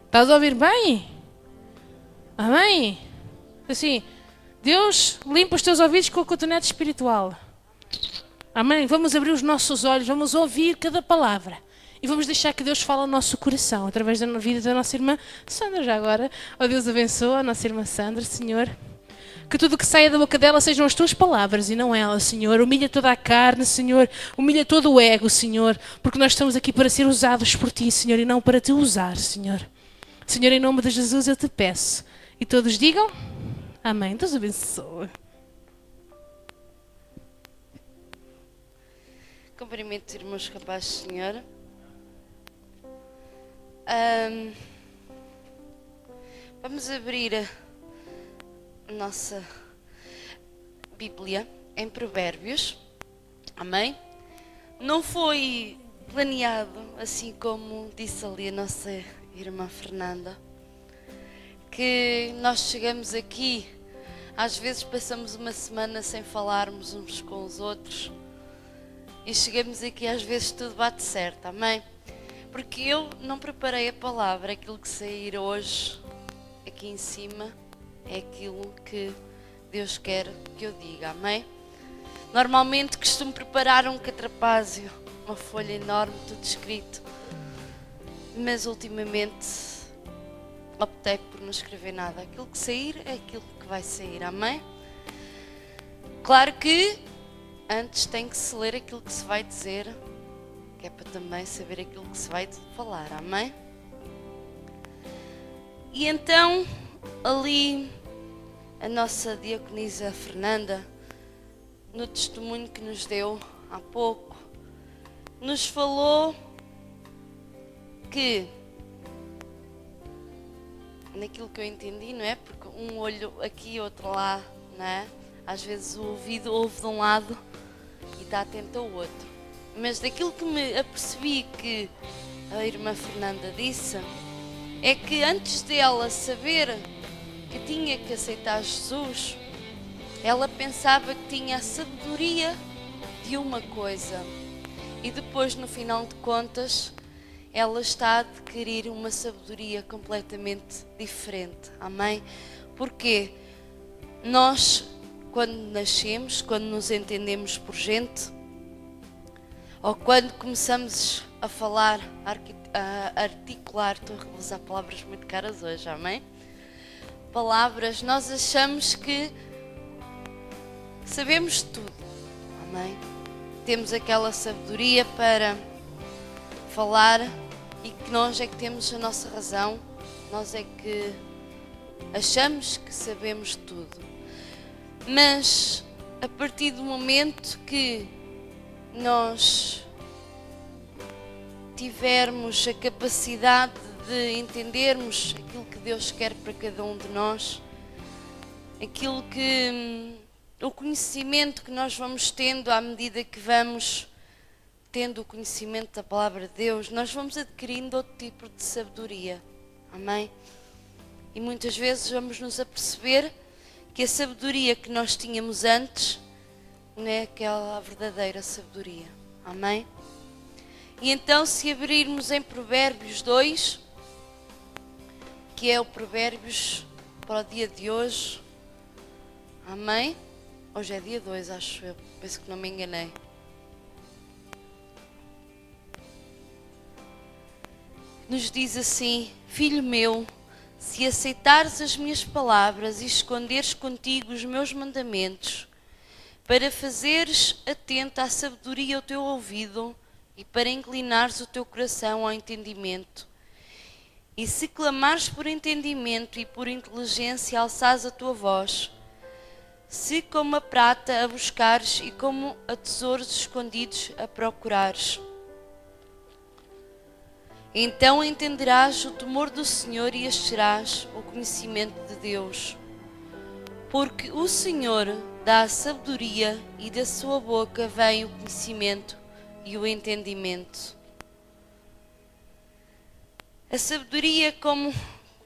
Estás a ouvir bem? Amém? Assim, Deus limpa os teus ouvidos com o cotonete espiritual. Amém? Vamos abrir os nossos olhos, vamos ouvir cada palavra. E vamos deixar que Deus fale ao nosso coração, através da vida da nossa irmã Sandra, já agora. Oh, Deus abençoe a nossa irmã Sandra, Senhor. Que tudo que saia da boca dela sejam as tuas palavras e não ela, Senhor. Humilha toda a carne, Senhor. Humilha todo o ego, Senhor. Porque nós estamos aqui para ser usados por Ti, Senhor, e não para Te usar, Senhor. Senhor, em nome de Jesus eu Te peço. E todos digam, amém. Deus abençoe. Cumprimento, irmãos capazes, Senhor. Vamos abrir a nossa Bíblia em Provérbios. Amém? Não foi planeado, assim como disse ali a nossa irmã Fernanda, que nós chegamos aqui, às vezes passamos uma semana sem falarmos uns com os outros e chegamos aqui, às vezes tudo bate certo, amém? Porque eu não preparei a palavra, aquilo que sair hoje aqui em cima é aquilo que Deus quer que eu diga, amém? Normalmente costumo preparar um catrapázio, uma folha enorme, tudo escrito, mas ultimamente optei por não escrever nada. Aquilo que sair é aquilo que vai sair, amém? Claro que antes tem que se ler aquilo que se vai dizer, que é para também saber aquilo que se vai falar, amém? E então, ali, a nossa diaconisa Fernanda, no testemunho que nos deu há pouco, nos falou que, naquilo que eu entendi, não é? Porque um olho aqui, outro lá, não é? Às vezes o ouvido ouve de um lado e está atento ao outro. Mas daquilo que me apercebi que a irmã Fernanda disse, é que antes dela saber que tinha que aceitar Jesus, ela pensava que tinha a sabedoria de uma coisa. E depois, no final de contas, ela está a adquirir uma sabedoria completamente diferente. Amém? Porque nós, quando nascemos, quando nos entendemos por gente, ou quando começamos a falar, a articular, estou a usar palavras muito caras hoje, amém? Palavras, nós achamos que sabemos tudo, amém? Temos aquela sabedoria para falar e que nós é que temos a nossa razão, nós é que achamos que sabemos tudo. Mas a partir do momento que nós tivermos a capacidade de entendermos aquilo que Deus quer para cada um de nós, aquilo que o conhecimento que nós vamos tendo à medida que vamos tendo o conhecimento da palavra de Deus, nós vamos adquirindo outro tipo de sabedoria, amém? E muitas vezes vamos nos aperceber que a sabedoria que nós tínhamos antes não é aquela verdadeira sabedoria, amém? E então, se abrirmos em Provérbios 2, que é o Provérbios para o dia de hoje, amém? Hoje é dia 2, acho eu, penso que não me enganei. Nos diz assim: filho meu, se aceitares as minhas palavras e esconderes contigo os meus mandamentos, para fazeres atento à sabedoria o teu ouvido e para inclinares o teu coração ao entendimento, e se clamares por entendimento e por inteligência alçares a tua voz, se como a prata a buscares e como a tesouros escondidos a procurares, então entenderás o temor do Senhor e acharás o conhecimento de Deus. Porque o Senhor dá a sabedoria e da sua boca vem o conhecimento e o entendimento. A sabedoria, como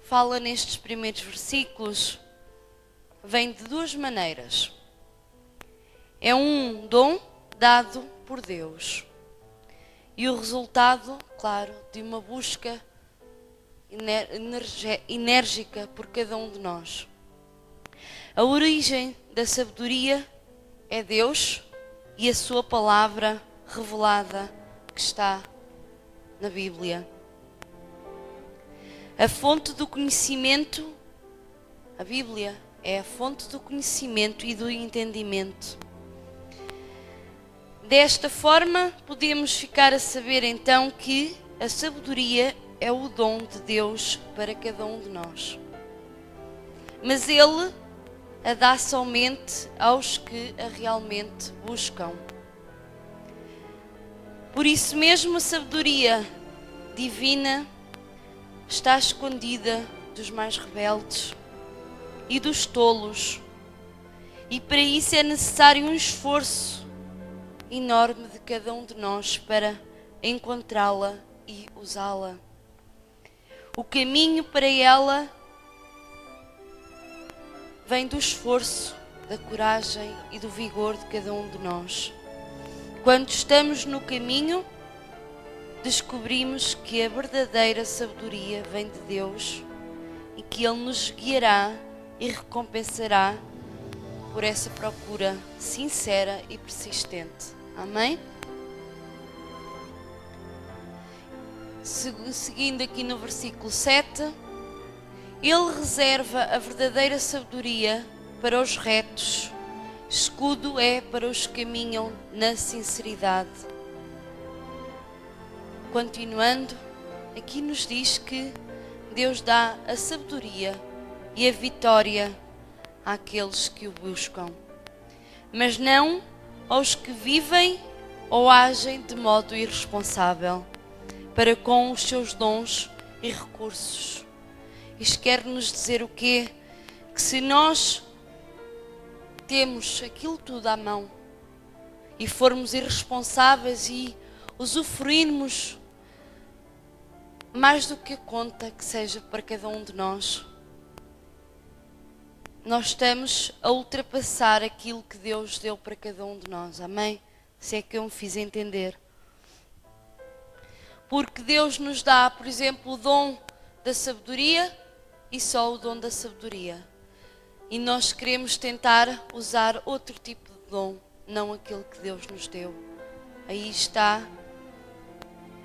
fala nestes primeiros versículos, vem de duas maneiras. É um dom dado por Deus. E o resultado, claro, de uma busca enérgica por cada um de nós. A origem da sabedoria é Deus e a sua palavra revelada que está na Bíblia. A fonte do conhecimento, a Bíblia é a fonte do conhecimento e do entendimento. Desta forma, podemos ficar a saber então que a sabedoria é o dom de Deus para cada um de nós. Mas Ele a dá somente aos que a realmente buscam. Por isso mesmo a sabedoria divina está escondida dos mais rebeldes e dos tolos, e para isso é necessário um esforço enorme de cada um de nós para encontrá-la e usá-la. O caminho para ela vem do esforço, da coragem e do vigor de cada um de nós. Quando estamos no caminho, descobrimos que a verdadeira sabedoria vem de Deus e que Ele nos guiará e recompensará por essa procura sincera e persistente. Amém? Seguindo aqui no versículo 7, Ele reserva a verdadeira sabedoria para os retos, escudo é para os que caminham na sinceridade. Continuando, aqui nos diz que Deus dá a sabedoria e a vitória àqueles que o buscam, mas não aos que vivem ou agem de modo irresponsável para com os seus dons e recursos. Isto quer nos dizer o quê? Que se nós temos aquilo tudo à mão e formos irresponsáveis e usufruirmos mais do que a conta que seja para cada um de nós, nós estamos a ultrapassar aquilo que Deus deu para cada um de nós. Amém? Se é que eu me fiz entender. Porque Deus nos dá, por exemplo, o dom da sabedoria e só o dom da sabedoria. E nós queremos tentar usar outro tipo de dom, não aquele que Deus nos deu. Aí está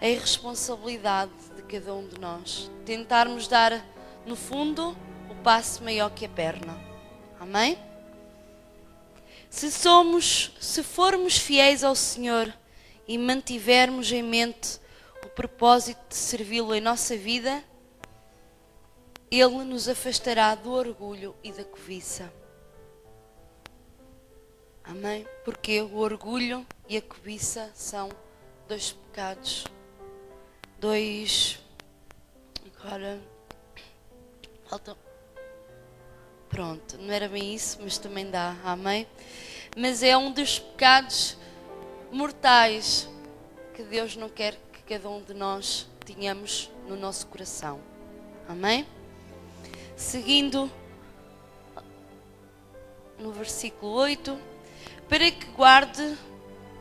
a irresponsabilidade de cada um de nós. Tentarmos dar, no fundo, o passo maior que a perna. Amém? Se formos fiéis ao Senhor e mantivermos em mente o propósito de servi-lo em nossa vida, Ele nos afastará do orgulho e da cobiça. Amém? Porque o orgulho e a cobiça são dois pecados. Agora, falta. Pronto, não era bem isso, mas também dá. Amém? Mas é um dos pecados mortais que Deus não quer que cada um de nós tenhamos no nosso coração. Amém? Seguindo no versículo 8, para que guarde,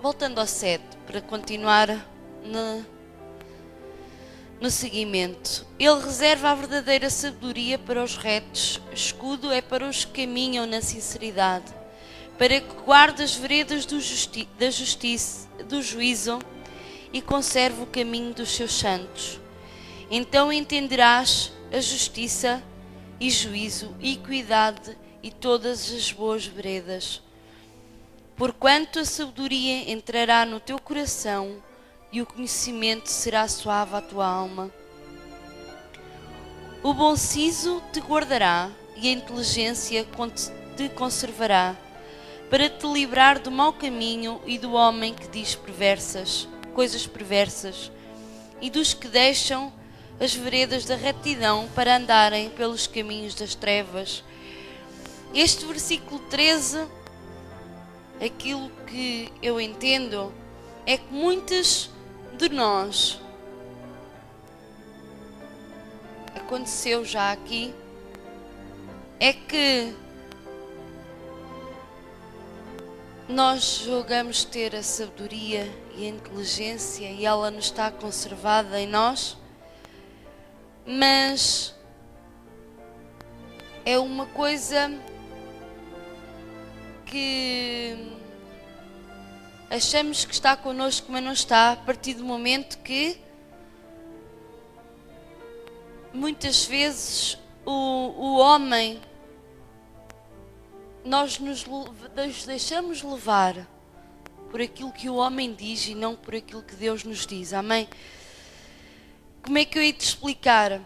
voltando ao 7, para continuar no seguimento. Ele reserva a verdadeira sabedoria para os retos, escudo é para os que caminham na sinceridade, para que guarde as veredas da justiça, do juízo e conserve o caminho dos seus santos. Então entenderás a justiça e juízo, equidade e todas as boas veredas. Porquanto a sabedoria entrará no teu coração e o conhecimento será suave à tua alma. O bom siso te guardará e a inteligência te conservará, para te livrar do mau caminho e do homem que diz coisas perversas, e dos que deixam as veredas da retidão para andarem pelos caminhos das trevas. Este versículo 13, aquilo que eu entendo é que muitos de nós, aconteceu já aqui, é que nós julgamos ter a sabedoria e a inteligência e ela não está conservada em nós, mas é uma coisa que achamos que está connosco, mas não está, a partir do momento que muitas vezes o homem, nós nos deixamos levar por aquilo que o homem diz e não por aquilo que Deus nos diz, amém? Como é que eu hei de explicar?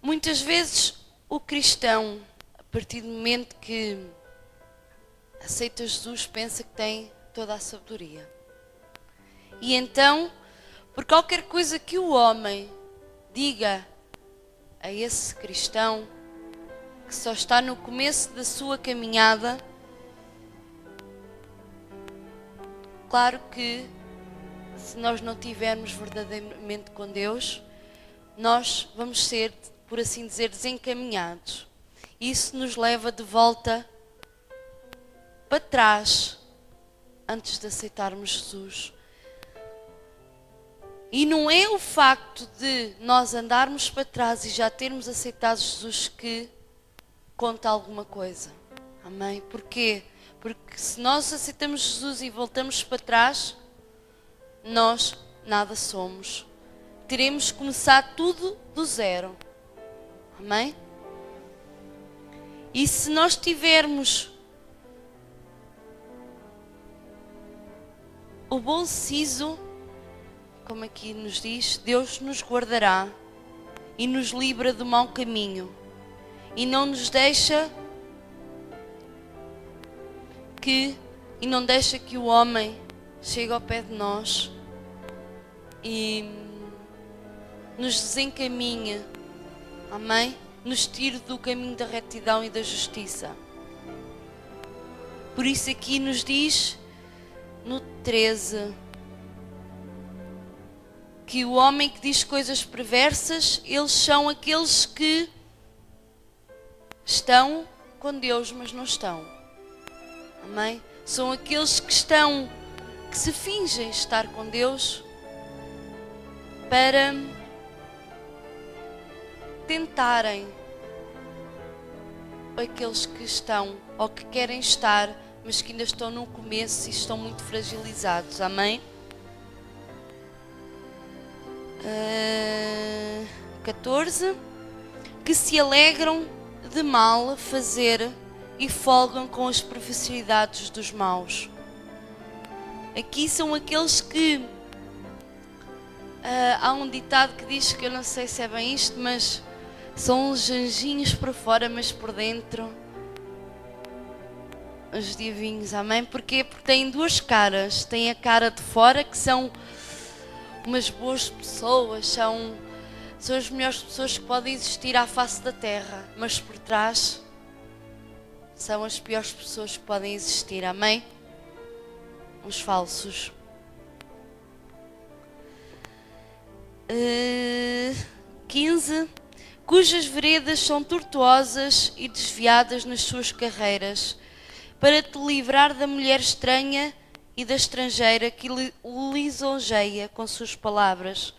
Muitas vezes o cristão, a partir do momento que aceita Jesus, pensa que tem toda a sabedoria. E então, por qualquer coisa que o homem diga a esse cristão que só está no começo da sua caminhada, claro que se nós não tivermos verdadeiramente com Deus, nós vamos ser, por assim dizer, desencaminhados. Isso nos leva de volta para trás antes de aceitarmos Jesus. E não é o facto de nós andarmos para trás e já termos aceitado Jesus que conta alguma coisa. Amém? Porquê? Porque se nós aceitamos Jesus e voltamos para trás, nós nada somos. Teremos que começar tudo do zero. Amém? E se nós tivermos o bom siso, como aqui nos diz, Deus nos guardará e nos livra do mau caminho e não nos deixa e não deixa que o homem chegue ao pé de nós e nos desencaminhe, amém? Nos tire do caminho da retidão e da justiça. Por isso aqui nos diz no 13 que o homem que diz coisas perversas, eles são aqueles que estão com Deus, mas não estão. Amém? São aqueles que se fingem estar com Deus para tentarem aqueles que estão ou que querem estar, mas que ainda estão no começo e estão muito fragilizados. Amém? 14. Que se alegram de mal fazer e folgam com as perversidades dos maus. Aqui são aqueles que há um ditado que diz, que eu não sei se é bem isto, mas são uns anjinhos por fora, mas por dentro os diavinhos, amém? Porquê? Porque têm duas caras. Tem a cara de fora, que são umas boas pessoas, são as melhores pessoas que podem existir à face da terra, mas por trás são as piores pessoas que podem existir, amém? Os falsos. 15. Cujas veredas são tortuosas e desviadas nas suas carreiras, para te livrar da mulher estranha e da estrangeira que lisonjeia com suas palavras.